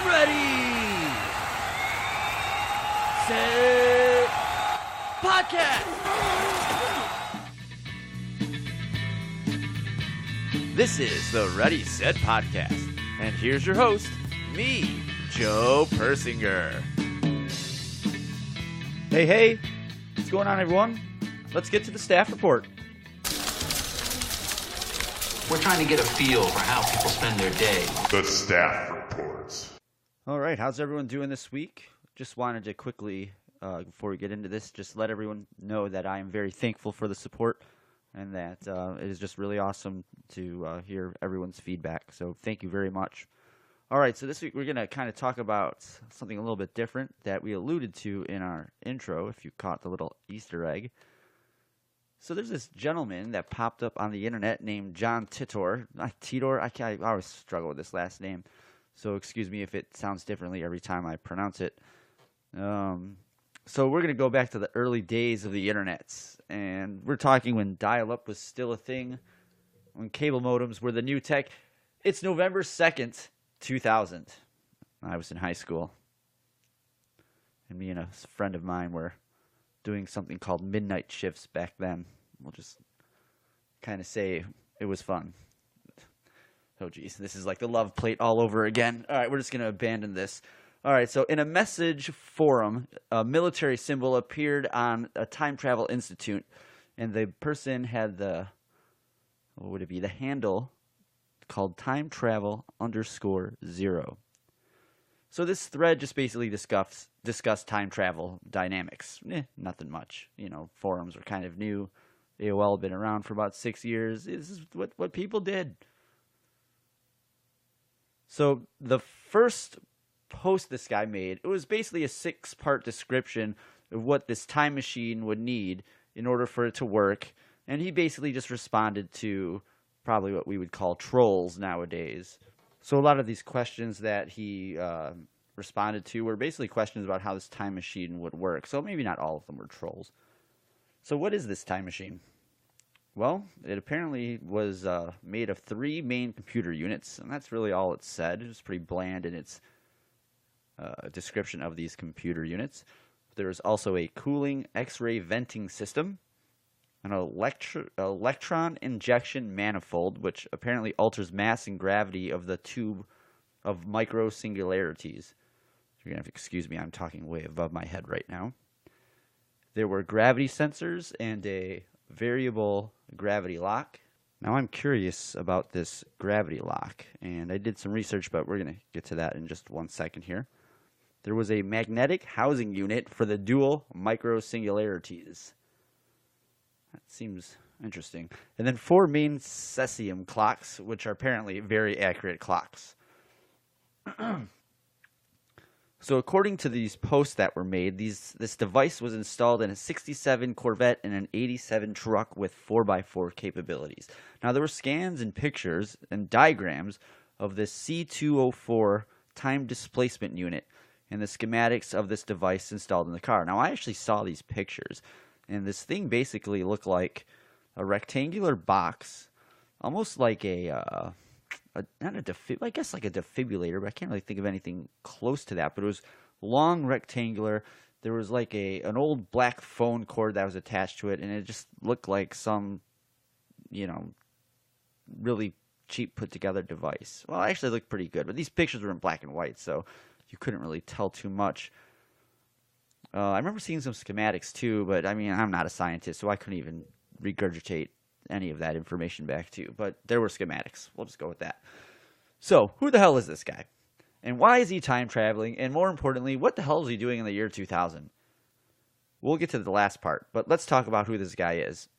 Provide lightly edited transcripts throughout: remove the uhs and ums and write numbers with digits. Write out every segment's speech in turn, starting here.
Ready, Set, Podcast! This is the Ready, Set Podcast. And here's your host, me, Joe Persinger. Hey, what's going on, everyone? Let's get to the staff report. We're trying to get a feel for how people spend their day. The staff reports. All right, how's everyone doing this week? Just wanted to quickly, before we get into this, just let everyone know that I am very thankful for the support and that it is just really awesome to hear everyone's feedback. So thank you very much. All right, so this week we're going to kind of talk about something a little bit different that we alluded to in our intro, if you caught the little Easter egg. So there's this gentleman that popped up on the internet named John Titor. I always struggle with this last name, so excuse me if it sounds differently every time I pronounce it. So we're going to go back to the early days of the internet, and we're talking when dial-up was still a thing, when cable modems were the new tech. It's November 2nd, 2000. I was in high school, and me and a friend of mine were doing something called midnight shifts back then. We'll just kind of say it was fun. Oh, geez, this is like the love plate all over again. All right, we're just going to abandon this. All right, so in a message forum, a military symbol appeared on a Time Travel Institute, and the person had the handle called Time Travel _0. So this thread just basically discussed time travel dynamics. Nothing much. You know, forums were kind of new. AOL had been around for about 6 years. This is what people did. So the first post this guy made, it was basically a 6-part description of what this time machine would need in order for it to work. And he basically just responded to probably what we would call trolls nowadays. So a lot of these questions that he responded to were basically questions about how this time machine would work. So maybe not all of them were trolls. So what is this time machine? Well, it apparently was made of 3 main computer units, and that's really all it said. It was pretty bland in its description of these computer units. There was also a cooling X-ray venting system, an electron injection manifold, which apparently alters mass and gravity of the tube of micro singularities. You're going to have to excuse me, I'm talking way above my head right now. There were gravity sensors and a variable gravity lock. Now I'm curious about this gravity lock, and I did some research, but we're going to get to that in just 1 second here. There was a magnetic housing unit for the dual micro singularities. That seems interesting. And then 4 main cesium clocks, which are apparently very accurate clocks. So according to these posts that were made, this device was installed in a 67 Corvette and an 87 truck with 4x4 capabilities. Now there were scans and pictures and diagrams of this C204 time displacement unit and the schematics of this device installed in the car. Now I actually saw these pictures. And this thing basically looked like a rectangular box, almost like I guess like a defibrillator, but I can't really think of anything close to that. But it was long, rectangular. There was like an old black phone cord that was attached to it, and it just looked like some, really cheap put together device. Well, it actually looked pretty good, but these pictures were in black and white, so you couldn't really tell too much. I remember seeing some schematics too, but I mean, I'm not a scientist, so I couldn't even regurgitate any of that information back to you. But there were schematics. We'll just go with that. So, who the hell is this guy? And why is he time traveling? And more importantly, what the hell is he doing in the year 2000? We'll get to the last part, but let's talk about who this guy is.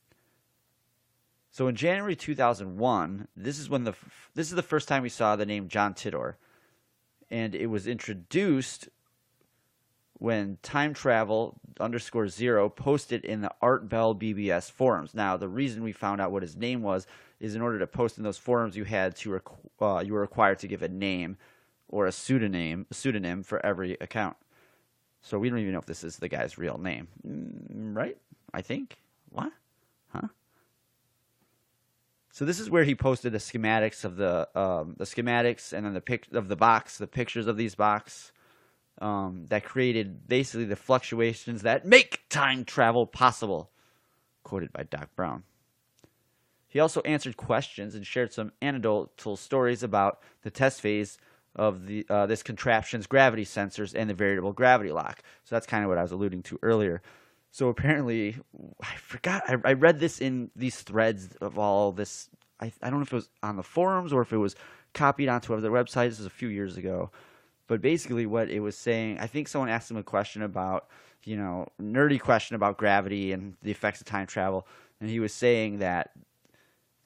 So in January 2001, this is the first time we saw the name John Titor. And it was introduced when Time Travel _0 posted in the Art Bell BBS forums. Now, the reason we found out what his name was is in order to post in those forums, you were required to give a name or a pseudonym for every account. So we don't even know if this is the guy's real name, right? I think. What? Huh? So this is where he posted the schematics of the schematics, and then the pictures of these box that created basically the fluctuations that make time travel possible, quoted by Doc Brown. He also answered questions and shared some anecdotal stories about the test phase of this contraption's gravity sensors and the variable gravity lock. So that's kind of what I was alluding to earlier. So apparently, I forgot, I read this in these threads of all this. I don't know if it was on the forums or if it was copied onto other websites. This was a few years ago. But basically what it was saying, I think someone asked him a question about, nerdy question about gravity and the effects of time travel. And he was saying that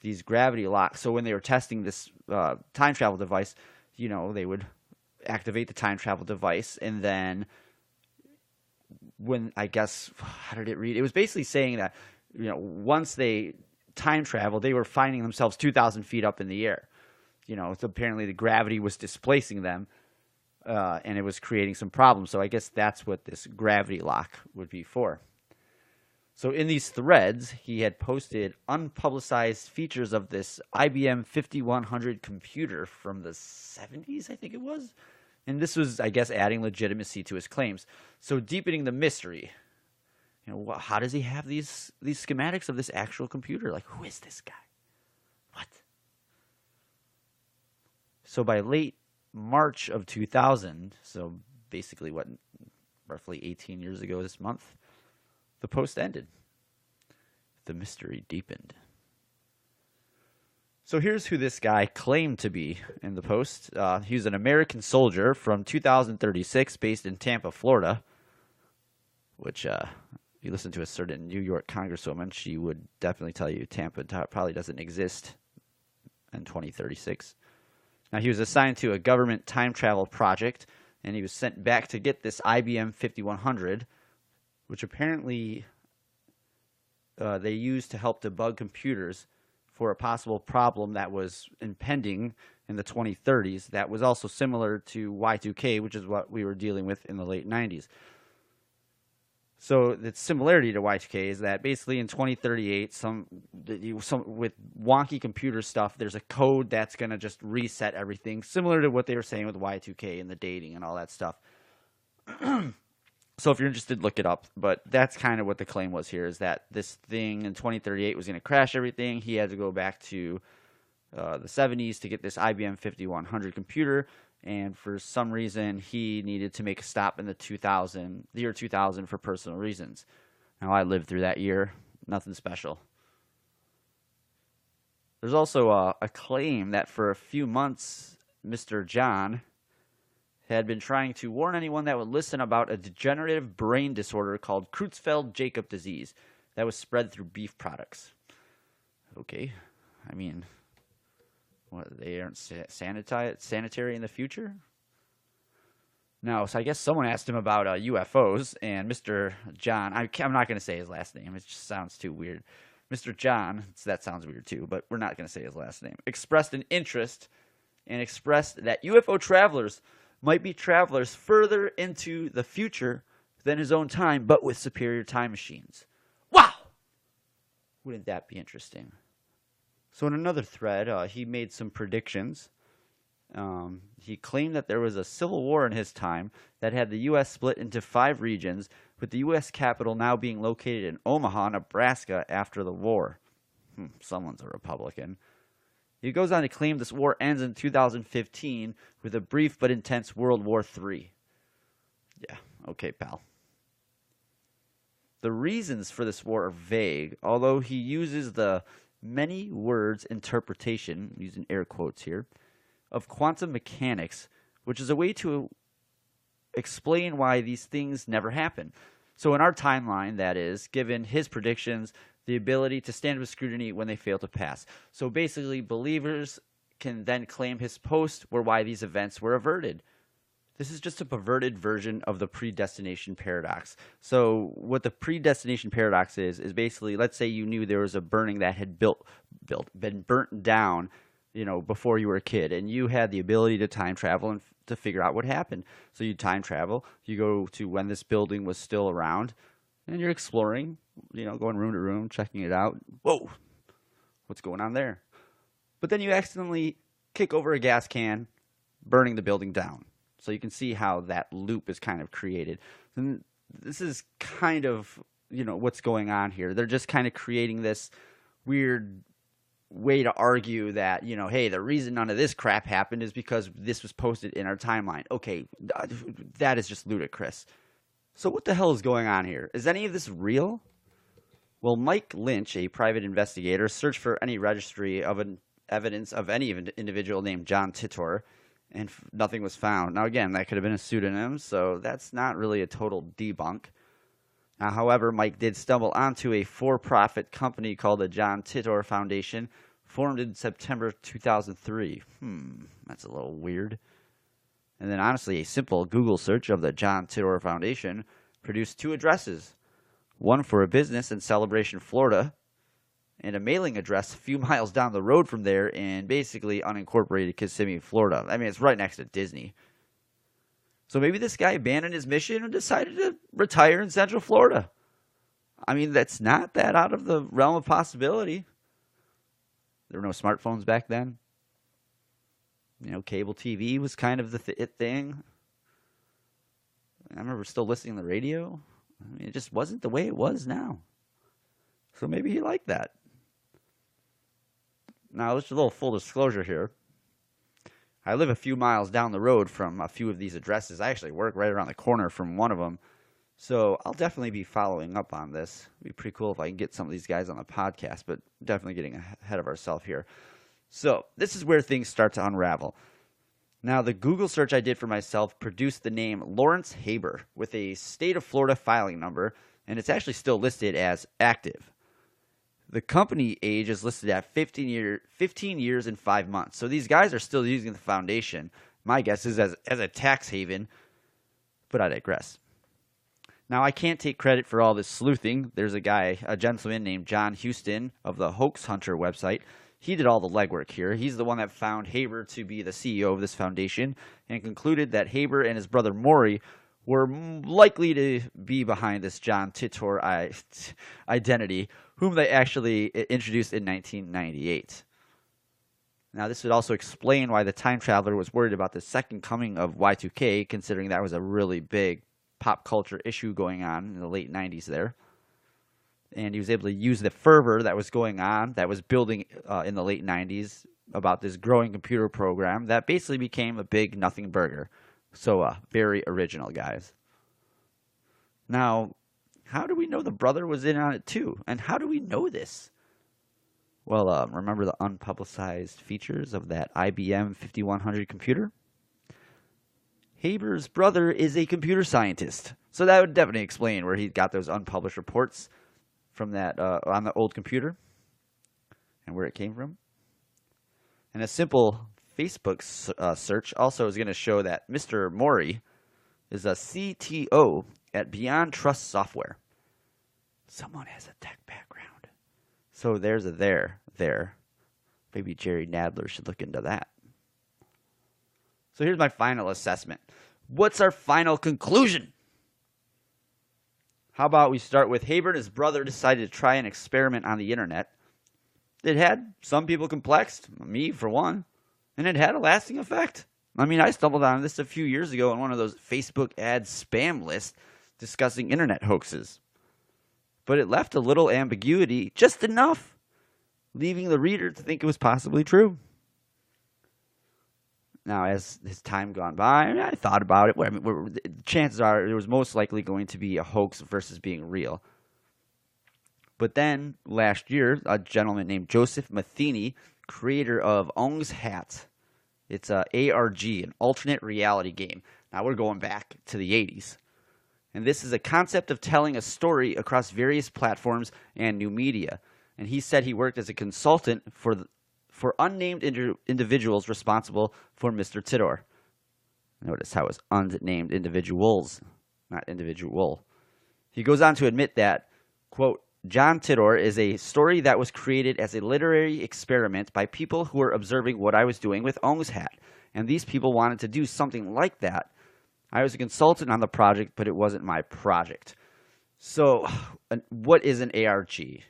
these gravity locks, so when they were testing this time travel device, they would activate the time travel device, and then when, I guess, how did it read? It was basically saying that, once they time traveled, they were finding themselves 2,000 feet up in the air. So apparently the gravity was displacing them, and it was creating some problems. So I guess that's what this gravity lock would be for. So in these threads, he had posted unpublicized features of this IBM 5100 computer from the 70s, I think it was. And this was, I guess, adding legitimacy to his claims. So deepening the mystery. How does he have these schematics of this actual computer? Like, who is this guy? What? So by late March of 2000, so basically roughly 18 years ago this month, the post ended. The mystery deepened. So here's who this guy claimed to be in the post. He was an American soldier from 2036 based in Tampa, Florida, which if you listen to a certain New York congresswoman, she would definitely tell you Tampa probably doesn't exist in 2036. Now, he was assigned to a government time travel project, and he was sent back to get this IBM 5100, which apparently they used to help debug computers for a possible problem that was impending in the 2030s that was also similar to Y2K, which is what we were dealing with in the late 90s. So the similarity to Y2K is that basically in 2038, some with wonky computer stuff, there's a code that's going to just reset everything, similar to what they were saying with Y2K and the dating and all that stuff. So if you're interested, look it up. But that's kind of what the claim was here, is that this thing in 2038 was going to crash everything. He had to go back to the 70s to get this IBM 5100 computer. And for some reason, he needed to make a stop in the year 2000 for personal reasons. Now, I lived through that year. Nothing special. There's also a claim that for a few months, Mr. John had been trying to warn anyone that would listen about a degenerative brain disorder called Creutzfeldt-Jakob disease that was spread through beef products. Okay, I mean, what, they aren't sanitary in the future? No, so I guess someone asked him about UFOs, and Mr. John, I'm not going to say his last name, it just sounds too weird. Mr. John, that sounds weird too, but we're not going to say his last name, expressed an interest and expressed that UFO travelers might be travelers further into the future than his own time, but with superior time machines. Wow! Wouldn't that be interesting? So in another thread, he made some predictions. He claimed that there was a civil war in his time that had the U.S. split into 5 regions, with the U.S. capital now being located in Omaha, Nebraska after the war. Someone's a Republican. He goes on to claim this war ends in 2015 with a brief but intense World War III. Yeah, okay, pal. The reasons for this war are vague, although he uses the many words interpretation, using air quotes here, of quantum mechanics, which is a way to explain why these things never happen. So in our timeline, that is, given his predictions, the ability to stand with scrutiny when they fail to pass. So basically, believers can then claim his post were why these events were averted. This is just a perverted version of the predestination paradox. So what the predestination paradox is basically, let's say you knew there was a burning that had been burnt down, before you were a kid, and you had the ability to time travel and to figure out what happened. So you time travel, you go to when this building was still around, and you're exploring, going room to room, checking it out. Whoa, what's going on there? but then you accidentally kick over a gas can, burning the building down. So you can see how that loop is kind of created. And this is kind of, what's going on here. They're just kind of creating this weird way to argue that, hey, the reason none of this crap happened is because this was posted in our timeline. Okay, that is just ludicrous. So what the hell is going on here? Is any of this real? Well, Mike Lynch, a private investigator, searched for any registry of evidence of any individual named John Titor, and nothing was found. Now, again, that could have been a pseudonym, so that's not really a total debunk. Now, however, Mike did stumble onto a for-profit company called the John Titor Foundation, formed in September 2003. That's a little weird. And then, honestly, a simple Google search of the John Titor Foundation produced 2 addresses, one for a business in Celebration, Florida, and a mailing address a few miles down the road from there in basically unincorporated Kissimmee, Florida. I mean, it's right next to Disney. So maybe this guy abandoned his mission and decided to retire in Central Florida. I mean, that's not that out of the realm of possibility. There were no smartphones back then. Cable TV was kind of the thing. I remember still listening to the radio. I mean, it just wasn't the way it was now. So maybe he liked that. Now, just a little full disclosure here. I live a few miles down the road from a few of these addresses. I actually work right around the corner from one of them. So I'll definitely be following up on this. It'd be pretty cool if I can get some of these guys on the podcast, but definitely getting ahead of ourselves here. So this is where things start to unravel. Now, the Google search I did for myself produced the name Lawrence Haber with a state of Florida filing number, and it's actually still listed as active. The company age is listed at 15 years and 5 months. So these guys are still using the foundation. My guess is as a tax haven, but I digress. Now, I can't take credit for all this sleuthing. There's a gentleman named John Houston of the Hoax Hunter website. He did all the legwork here. He's the one that found Haber to be the CEO of this foundation and concluded that Haber and his brother Maury were likely to be behind this John Titor identity, whom they actually introduced in 1998. Now, this would also explain why the time traveler was worried about the second coming of Y2K, considering that was a really big pop culture issue going on in the late 90s there. And he was able to use the fervor that was going on, that was building in the late 90s about this growing computer program that basically became a big nothing burger. So very original, guys. Now, how do we know the brother was in on it too? And how do we know this? Well, remember the unpublicized features of that IBM 5100 computer? Haber's brother is a computer scientist. So that would definitely explain where he got those unpublished reports from that on the old computer and where it came from. And a simple Facebook search also is going to show that Mr. Maury is a CTO at Beyond Trust Software. Someone has a tech background. So there's a there. Maybe Jerry Nadler should look into that. So here's my final assessment. What's our final conclusion? How about we start with Haber and his brother decided to try an experiment on the internet. It had some people complexed, me for one, and it had a lasting effect. I mean, I stumbled on this a few years ago on one of those Facebook ad spam lists discussing internet hoaxes. But it left a little ambiguity, just enough, leaving the reader to think it was possibly true. Now, as his time gone by, I thought about it. Chances are it was most likely going to be a hoax versus being real. But then, last year, a gentleman named Joseph Matheny, creator of Ong's Hat. It's a ARG, an alternate reality game. Now, we're going back to the 80s. And this is a concept of telling a story across various platforms and new media. And he said he worked as a consultant for unnamed individuals responsible for Mr. Titor. Notice how it's unnamed individuals, not individual. He goes on to admit that, quote, John Titor is a story that was created as a literary experiment by people who were observing what I was doing with Ong's Hat. And these people wanted to do something like that. I was a consultant on the project, but it wasn't my project. So, what is an ARG?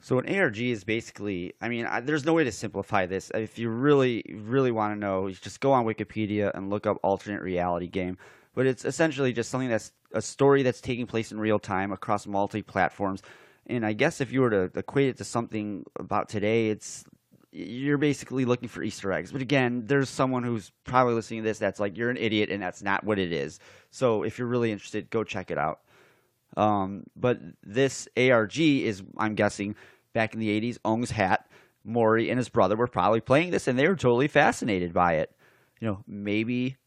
So an ARG is basically, I mean, there's no way to simplify this. If you really, really want to know, you just go on Wikipedia and look up alternate reality game. But it's essentially just something that's a story that's taking place in real time across multi-platforms. And I guess if you were to equate it to something about today, you're basically looking for Easter eggs. But again, there's someone who's probably listening to this that's like, you're an idiot, and that's not what it is. So if you're really interested, go check it out. But this ARG is, I'm guessing, back in the 80s, Ong's Hat, Maury and his brother were probably playing this, and they were totally fascinated by it. You know, maybe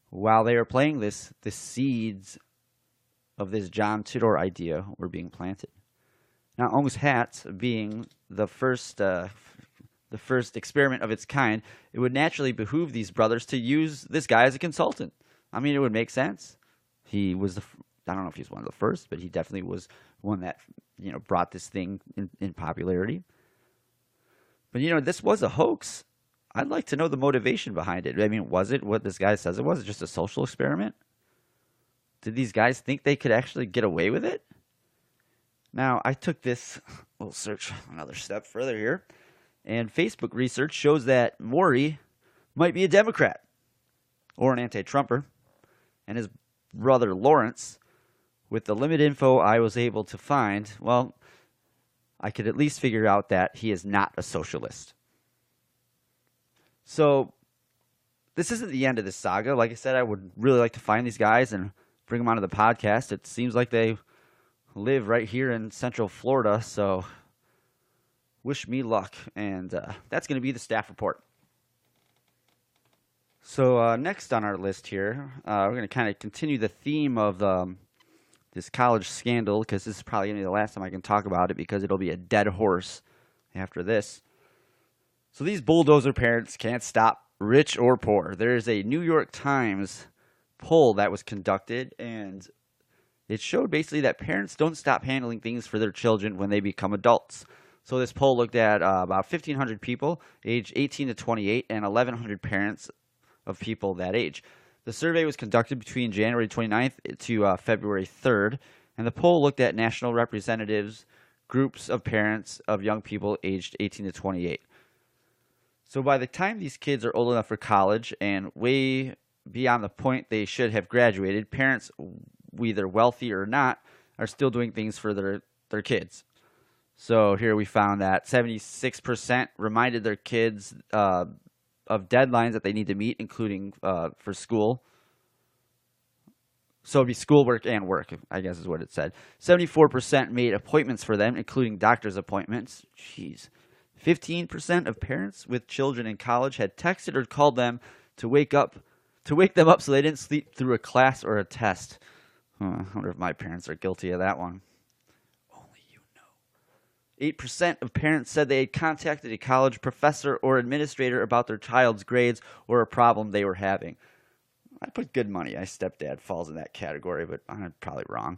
while they were playing this, the seeds of this John Tudor idea were being planted. Now, Ong's Hat being the first experiment of its kind, it would naturally behoove these brothers to use this guy as a consultant. I mean, it would make sense. He was I don't know if he's one of the first, but he definitely was one that, you know, brought this thing in popularity. But, you know, this was a hoax. I'd like to know the motivation behind it. I mean, was it what this guy says it was? Just a social experiment? Did these guys think they could actually get away with it? Now, I took this little search another step further here, and Facebook research shows that Maury might be a Democrat or an anti-Trumper, and his brother Lawrence, with the limited info I was able to find, well, I could at least figure out that he is not a socialist. So, this isn't the end of this saga. Like I said, I would really like to find these guys and bring them onto the podcast. It seems like they live right here in Central Florida, so wish me luck. And that's going to be the staff report. So next on our list here, we're going to kind of continue the theme of this college scandal, because this is probably going to be the last time I can talk about it, because it'll be a dead horse after this. So these bulldozer parents can't stop, rich or poor. There is a New York Times poll that was conducted, and it showed basically that parents don't stop handling things for their children when they become adults. So this poll looked at about 1,500 people aged 18 to 28 and 1,100 parents of people that age. The survey was conducted between January 29th to February 3rd, and the poll looked at national representatives, groups of parents of young people aged 18 to 28. So by the time these kids are old enough for college and way beyond the point they should have graduated, parents, whether wealthy or not, are still doing things for their kids. So here we found that 76% reminded their kids of deadlines that they need to meet, including for school. So it'd be schoolwork and work, I guess is what it said. 74% made appointments for them, including doctor's appointments. Jeez. 15% of parents with children in college had texted or called them to wake them up so they didn't sleep through a class or a test. I wonder if my parents are guilty of that one. Only you know. 8% of parents said they had contacted a college professor or administrator about their child's grades or a problem they were having. I put good money. My stepdad falls in that category, but I'm probably wrong.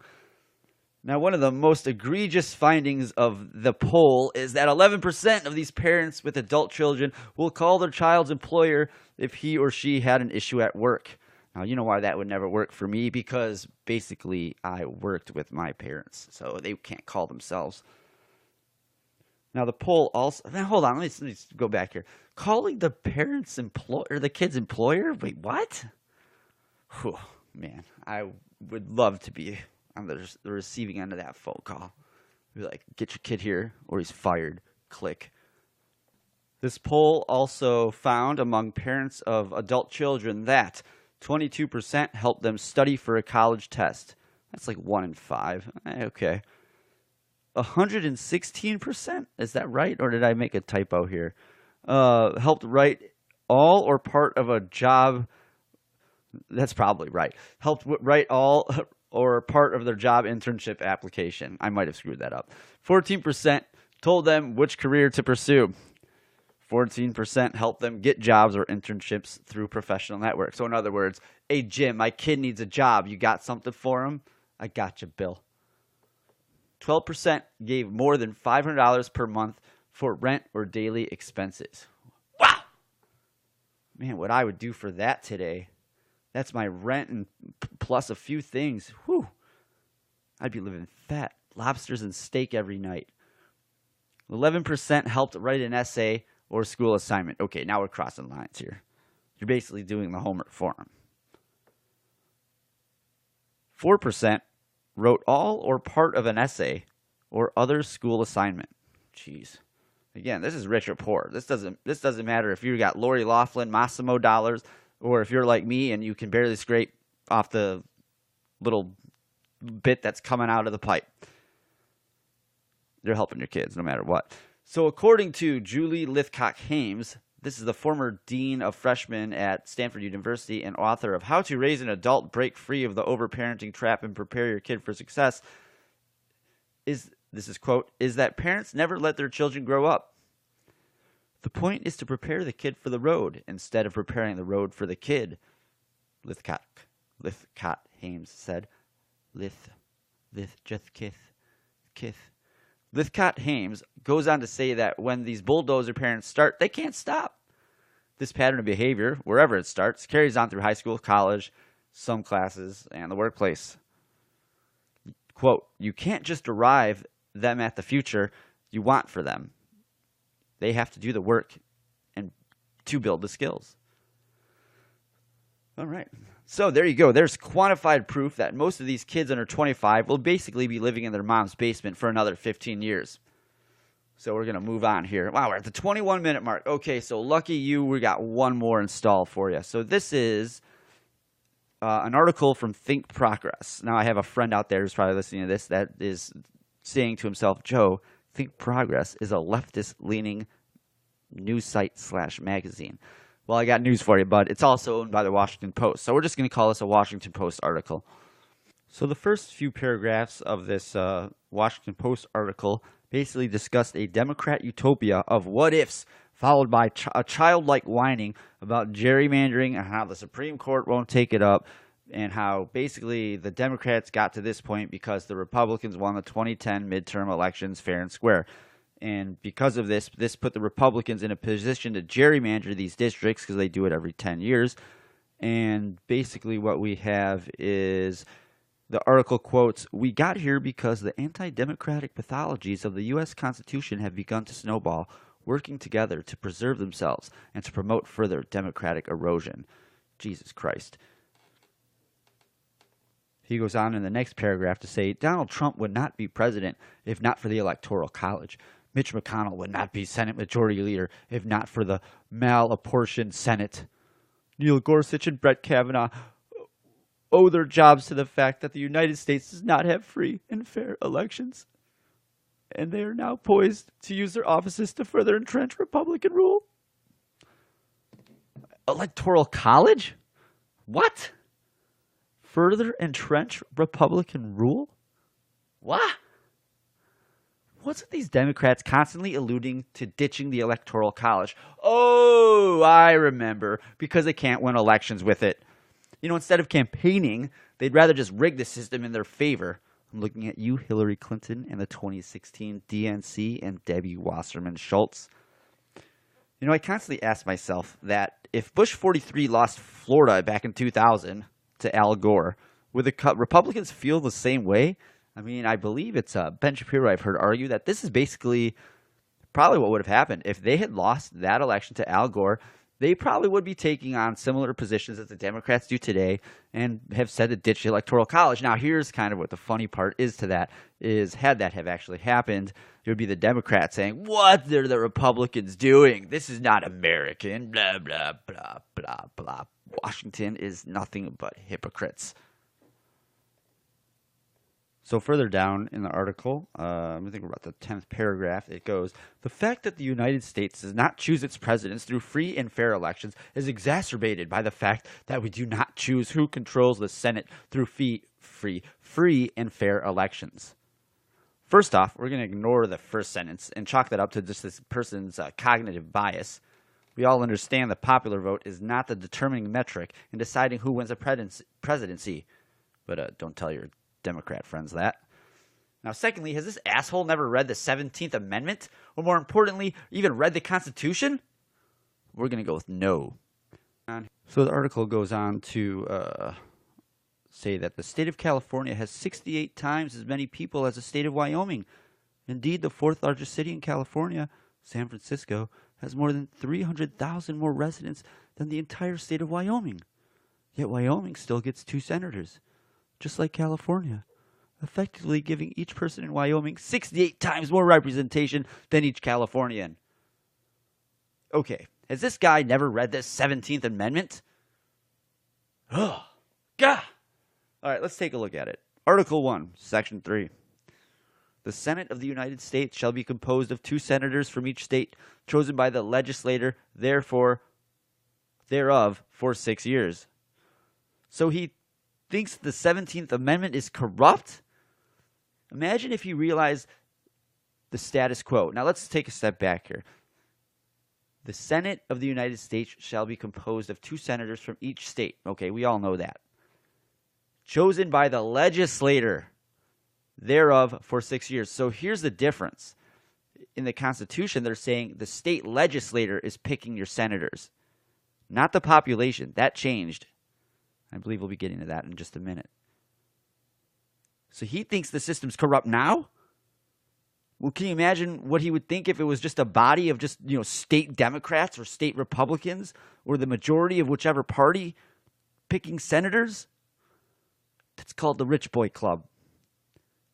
Now, one of the most egregious findings of the poll is that 11% of these parents with adult children will call their child's employer if he or she had an issue at work. Now, you know why that would never work for me, because basically I worked with my parents, so they can't call themselves. Now, the poll also... Now, hold on, let me go back here. Calling the parents' employer, the kid's employer? Wait, what? Whew, man, I would love to be on the receiving end of that phone call. Be like, get your kid here or he's fired. Click. This poll also found among parents of adult children that 22% helped them study for a college test. That's like 1 in 5. Okay. 116%? Is that right? Or did I make a typo here? Helped write all or part of a job. That's probably right. Helped write all or part of their job internship application. I might have screwed that up. 14% told them which career to pursue. 14% helped them get jobs or internships through professional networks. So in other words, hey, Jim, my kid needs a job. You got something for him? I got you, Bill. 12% gave more than $500 per month for rent or daily expenses. Wow! Man, what I would do for that today. That's my rent and plus a few things. Whew. I'd be living fat. Lobsters and steak every night. 11% helped write an essay or school assignment. Okay, now we're crossing lines here. You're basically doing the homework for them. 4% wrote all or part of an essay or other school assignment. Jeez. Again, this is rich or poor. This doesn't matter if you got Lori Loughlin, Massimo dollars, or if you're like me and you can barely scrape off the little bit that's coming out of the pipe. They're helping your kids no matter what. So according to Julie Lithcock-Hames, this is the former dean of freshmen at Stanford University and author of How to Raise an Adult, Break Free of the Overparenting Trap, and Prepare Your Kid for Success, is that parents never let their children grow up. The point is to prepare the kid for the road instead of preparing the road for the kid, Lithcott-Hames said. Lithcott-Hames goes on to say that when these bulldozer parents start, they can't stop. This pattern of behavior, wherever it starts, carries on through high school, college, some classes, and the workplace. Quote, you can't just arrive them at the future you want for them. They have to do the work and to build the skills. All right. So there you go. There's quantified proof that most of these kids under 25 will basically be living in their mom's basement for another 15 years. So we're going to move on here. Wow, we're at the 21-minute mark. Okay, so lucky you, we got one more installed for you. So this is an article from Think Progress. Now, I have a friend out there who's probably listening to this that is saying to himself, Joe, Think Progress is a leftist-leaning news site / magazine. Well, I got news for you, bud. It's also owned by the Washington Post. So we're just going to call this a Washington Post article. So the first few paragraphs of this Washington Post article basically discussed a Democrat utopia of what-ifs, followed by a childlike whining about gerrymandering and how the Supreme Court won't take it up, and how basically the Democrats got to this point because the Republicans won the 2010 midterm elections fair and square. And because of this put the Republicans in a position to gerrymander these districts because they do it every 10 years. And basically what we have is the article quotes, we got here because the anti-democratic pathologies of the U.S. Constitution have begun to snowball, working together to preserve themselves and to promote further democratic erosion. Jesus Christ. He goes on in the next paragraph to say, Donald Trump would not be president if not for the Electoral College. Mitch McConnell would not be Senate Majority Leader if not for the mal-apportioned Senate. Neil Gorsuch and Brett Kavanaugh owe their jobs to the fact that the United States does not have free and fair elections. And they are now poised to use their offices to further entrench Republican rule. Electoral College? What? Further entrench Republican rule? What? What's with these Democrats constantly alluding to ditching the Electoral College? Oh, I remember. Because they can't win elections with it. You know, instead of campaigning, they'd rather just rig the system in their favor. I'm looking at you, Hillary Clinton, and the 2016 DNC and Debbie Wasserman Schultz. You know, I constantly ask myself that if Bush 43 lost Florida back in 2000 to Al Gore, would the Republicans feel the same way? I mean, I believe it's Ben Shapiro I've heard argue that this is basically probably what would have happened. If they had lost that election to Al Gore, they probably would be taking on similar positions as the Democrats do today and have said to ditch the Electoral College. Now, here's kind of what the funny part is to that, is had that have actually happened, it would be the Democrats saying, what are the Republicans doing? This is not American, blah, blah, blah, blah, blah. Washington is nothing but hypocrites. So further down in the article, I think we're about the 10th paragraph, it goes, the fact that the United States does not choose its presidents through free and fair elections is exacerbated by the fact that we do not choose who controls the Senate through free and fair elections. First off, we're going to ignore the first sentence and chalk that up to just this person's cognitive bias. We all understand the popular vote is not the determining metric in deciding who wins a presidency. But don't tell your Democrat friends that. Now, secondly, has this asshole never read the 17th Amendment? Or more importantly, even read the Constitution? We're going to go with no. So the article goes on to say that the state of California has 68 times as many people as the state of Wyoming. Indeed, the fourth largest city in California, San Francisco, has more than 300,000 more residents than the entire state of Wyoming. Yet Wyoming still gets 2 senators, just like California, effectively giving each person in Wyoming 68 times more representation than each Californian. Okay, has this guy never read this 17th Amendment? Oh, God! All right, let's take a look at it. Article 1, Section 3. The Senate of the United States shall be composed of 2 senators from each state, chosen by the legislature thereof for 6 years. So he thinks the 17th Amendment is corrupt? Imagine if you realize the status quo. Now let's take a step back here. The Senate of the United States shall be composed of 2 senators from each state. Okay, we all know that. Chosen by the legislature thereof for 6 years. So here's the difference. In the Constitution, they're saying the state legislature is picking your senators, not the population. That changed. I believe we'll be getting to that in just a minute. So he thinks the system's corrupt now? Well, can you imagine what he would think if it was just a body of just, state Democrats or state Republicans or the majority of whichever party picking senators? That's called the rich boy club.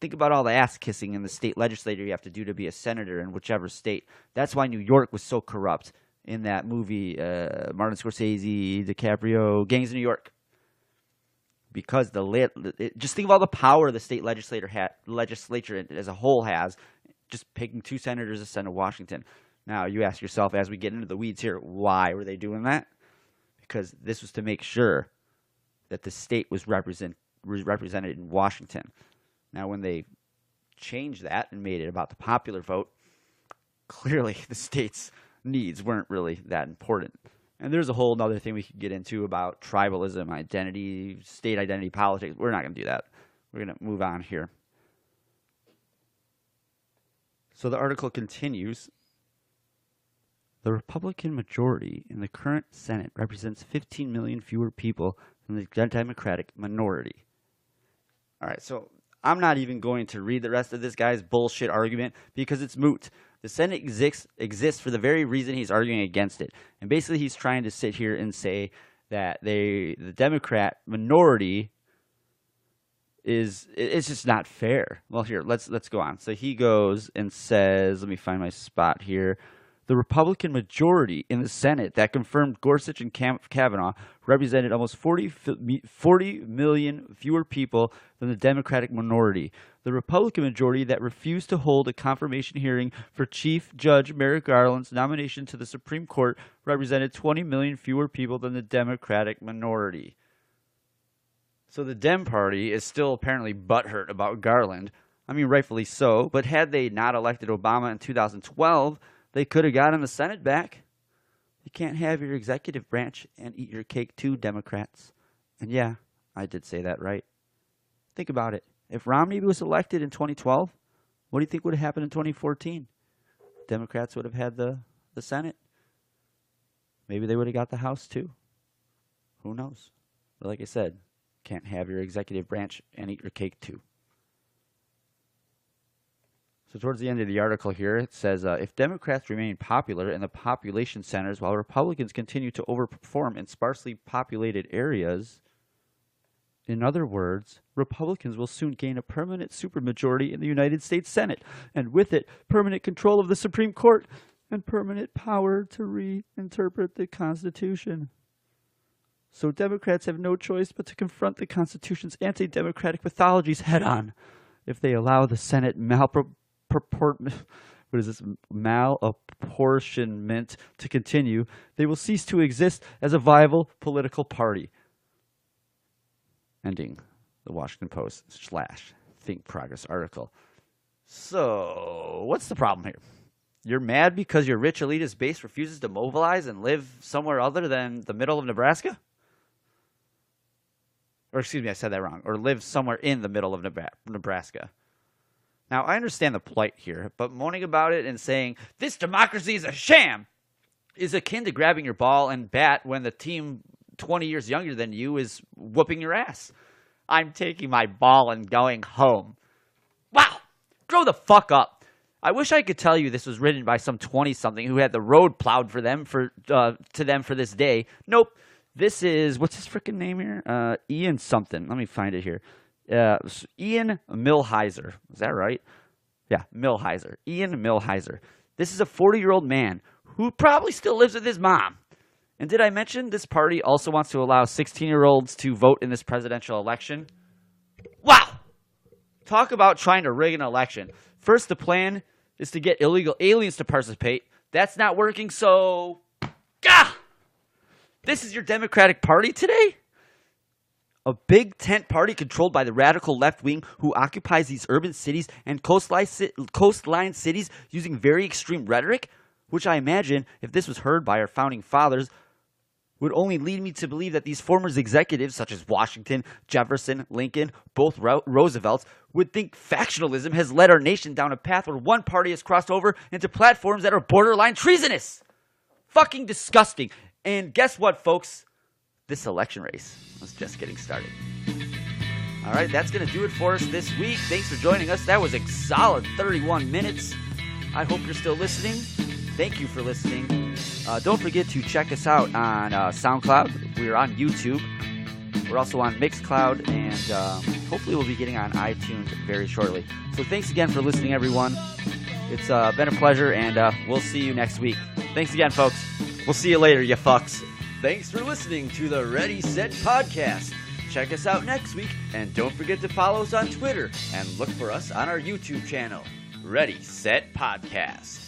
Think about all the ass kissing in the state legislature you have to do to be a senator in whichever state. That's why New York was so corrupt in that movie, Martin Scorsese, DiCaprio, Gangs of New York. Because just think of all the power the state legislature as a whole has, just picking 2 senators to send to Washington. Now, you ask yourself, as we get into the weeds here, why were they doing that? Because this was to make sure that the state was represented in Washington. Now, when they changed that and made it about the popular vote, clearly the state's needs weren't really that important. And there's a whole other thing we could get into about tribalism, identity, state identity politics. We're not going to do that. We're going to move on here. So the article continues. The Republican majority in the current Senate represents 15 million fewer people than the Democratic minority. All right, so I'm not even going to read the rest of this guy's bullshit argument because it's moot. The Senate exists for the very reason he's arguing against it. And basically he's trying to sit here and say that the Democrat minority it's just not fair. Well, here, let's go on. So he goes and says, let me find my spot here. The Republican majority in the Senate that confirmed Gorsuch and Kavanaugh represented almost 40 million fewer people than the Democratic minority. The Republican majority that refused to hold a confirmation hearing for Chief Judge Merrick Garland's nomination to the Supreme Court represented 20 million fewer people than the Democratic minority. So the Dem Party is still apparently butthurt about Garland. I mean, rightfully so. But had they not elected Obama in 2012, they could have gotten the Senate back. You can't have your executive branch and eat your cake too, Democrats. And yeah, I did say that right. Think about it. If Romney was elected in 2012, what do you think would have happened in 2014? Democrats would have had the Senate. Maybe they would have got the House too. Who knows? But like I said, can't have your executive branch and eat your cake too. So towards the end of the article here, it says, if Democrats remain popular in the population centers while Republicans continue to overperform in sparsely populated areas, in other words, Republicans will soon gain a permanent supermajority in the United States Senate, and with it, permanent control of the Supreme Court and permanent power to reinterpret the Constitution. So Democrats have no choice but to confront the Constitution's anti-democratic pathologies head-on. If they allow the Senate malapportionment to continue, they will cease to exist as a viable political party. Ending the Washington Post / Think Progress article. So, what's the problem here? You're mad because your rich elitist base refuses to mobilize and live somewhere other than the middle of Nebraska? Or excuse me, I said that wrong. Or live somewhere in the middle of Nebraska. Now, I understand the plight here, but moaning about it and saying, this democracy is a sham, is akin to grabbing your ball and bat when the team 20 years younger than you is whooping your ass. I'm taking my ball and going home. Wow! Grow the fuck up. I wish I could tell you this was written by some 20-something who had the road plowed for them to them for this day. Nope. This is, what's his freaking name here? Ian something. Let me find it here. Ian Millhiser. Is that right? Yeah, Millhiser. Ian Millhiser. This is a 40-year-old man who probably still lives with his mom. And did I mention this party also wants to allow 16-year-olds to vote in this presidential election? Wow! Talk about trying to rig an election. First, the plan is to get illegal aliens to participate. That's not working, so... Gah! This is your Democratic Party today? A big tent party controlled by the radical left wing who occupies these urban cities and coastline cities using very extreme rhetoric, which I imagine, if this was heard by our founding fathers, would only lead me to believe that these former executives, such as Washington, Jefferson, Lincoln, both Roosevelts, would think factionalism has led our nation down a path where one party has crossed over into platforms that are borderline treasonous. Fucking disgusting. And guess what, folks? This election race was just getting started. All right, that's going to do it for us this week. Thanks for joining us. That was a solid 31 minutes. I hope you're still listening. Thank you for listening. Don't forget to check us out on SoundCloud. We're on YouTube. We're also on Mixcloud, and hopefully we'll be getting on iTunes very shortly. So thanks again for listening, everyone. It's been a pleasure, and we'll see you next week. Thanks again, folks. We'll see you later, you fucks. Thanks for listening to the Ready, Set Podcast. Check us out next week, and don't forget to follow us on Twitter, and look for us on our YouTube channel, Ready, Set Podcast.